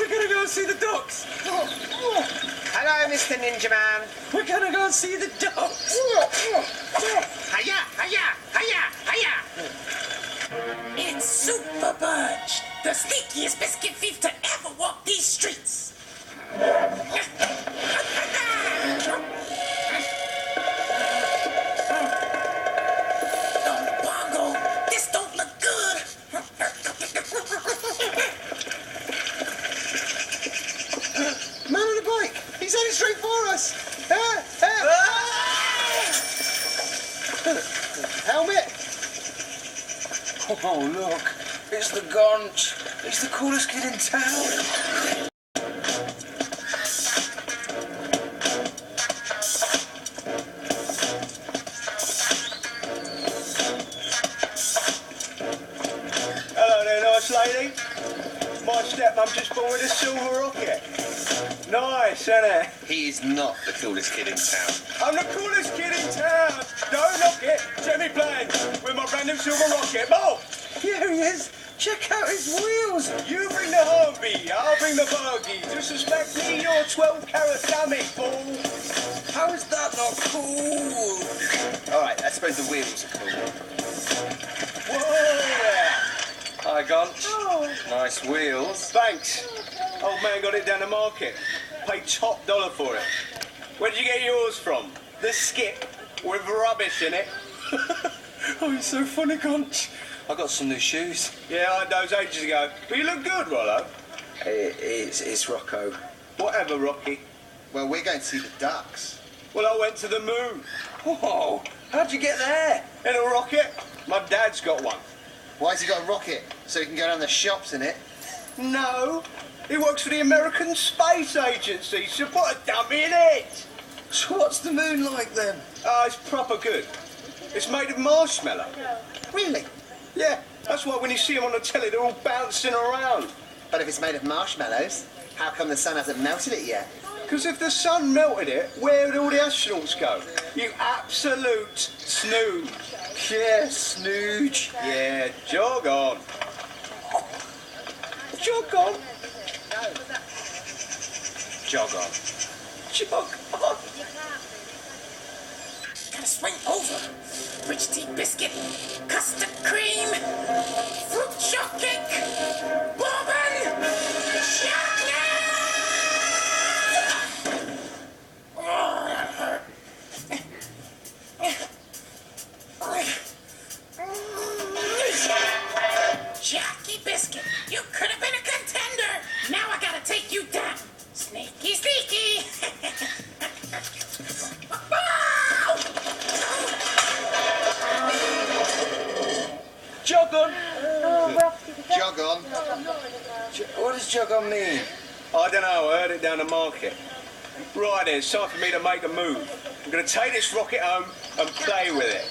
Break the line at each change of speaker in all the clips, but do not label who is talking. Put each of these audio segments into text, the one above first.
We're gonna go and see the ducks.
Hello, Mr. Ninja Man.
We're gonna go and see the ducks.
Hiya, hiya, hiya, hiya.
It's Super Budge, the sneakiest biscuit thief to ever walk these streets. Bongo, this don't look good.
Man on a bike. He's heading straight for us. Helmet.
Oh, look. It's the Gonch. He's the coolest kid in town.
Hello there, nice lady. My stepmom just bought me a silver rocket. Nice, isn't it?
He is not the coolest kid in town.
I'm the coolest kid in town. Don't knock it. Jimmy playing with my brand new silver rocket. Mo! Here he is. Check out his wheels. You bring the Humvee, I'll bring the buggy. Disrespect me, you're 12-carat dummy, fool.
How is that not cool? All right, I suppose the wheels are cool.
Whoa!
Hi, Gonch.
Oh.
Nice wheels.
Thanks. Old man got it down the market. Paid top dollar for it. Where did you get yours from? The skip with rubbish in it.
Oh, you're so funny, Gonch. I got some new shoes.
Yeah, I had those ages ago. But you look good, Rollo.
It's Rocco.
Whatever, Rocky.
Well, we're going to see the ducks.
Well, I went to the moon.
Whoa, how'd you get there?
In a rocket. My dad's got one.
Why's he got a rocket? So he can go down the shops in it?
No. He works for the American Space Agency, so put a dummy in it.
So what's the moon like then?
It's proper good. It's made of marshmallow.
Really?
Yeah, that's why when you see them on the telly, they're all bouncing around.
But if it's made of marshmallows, how come the sun hasn't melted it yet?
Because if the sun melted it, where would all the astronauts go? You absolute snooze.
Yeah, snooge.
Yeah, jog on. Jog on.
Jog on.
Jog on.
Gotta swing over. Rich tea biscuit, custard cream, fruit shortcake, bourbon, chocolate. Jackie Biscuit, you could have been a contender. Now I gotta take you down. Sneaky, sneaky.
Jog on.
Jog on.
What does jog on mean?
I don't know, I heard it down the market. Right then, it's time for me to make a move. I'm going to take this rocket home and play with it.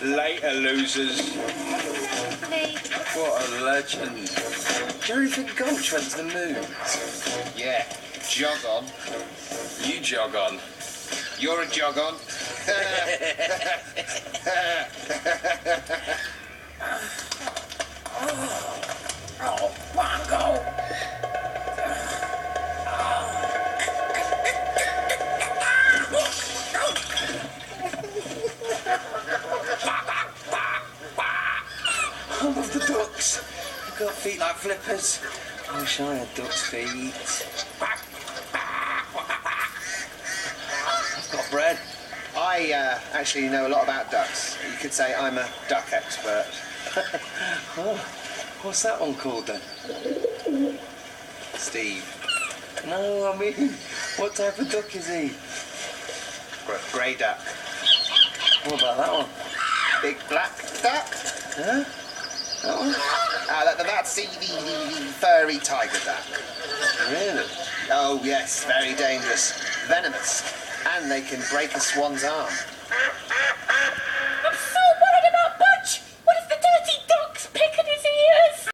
Later, losers.
What a legend. Do you really think Gonch went to the moon?
Yeah, jog on.
You jog on.
You're a jog on.
Oh, Bongo.
I love the ducks. They've got feet like flippers. I wish I had duck's feet. I've got bread.
I actually know a lot about ducks. You could say I'm a duck expert.
Oh, what's that one called then?
Steve.
No, I mean, what type of duck is he?
Grey duck.
What about that one?
Big black duck.
Huh? That one?
That's the furry tiger duck.
Really?
Oh, yes, very dangerous. Venomous. And they can break a swan's arm.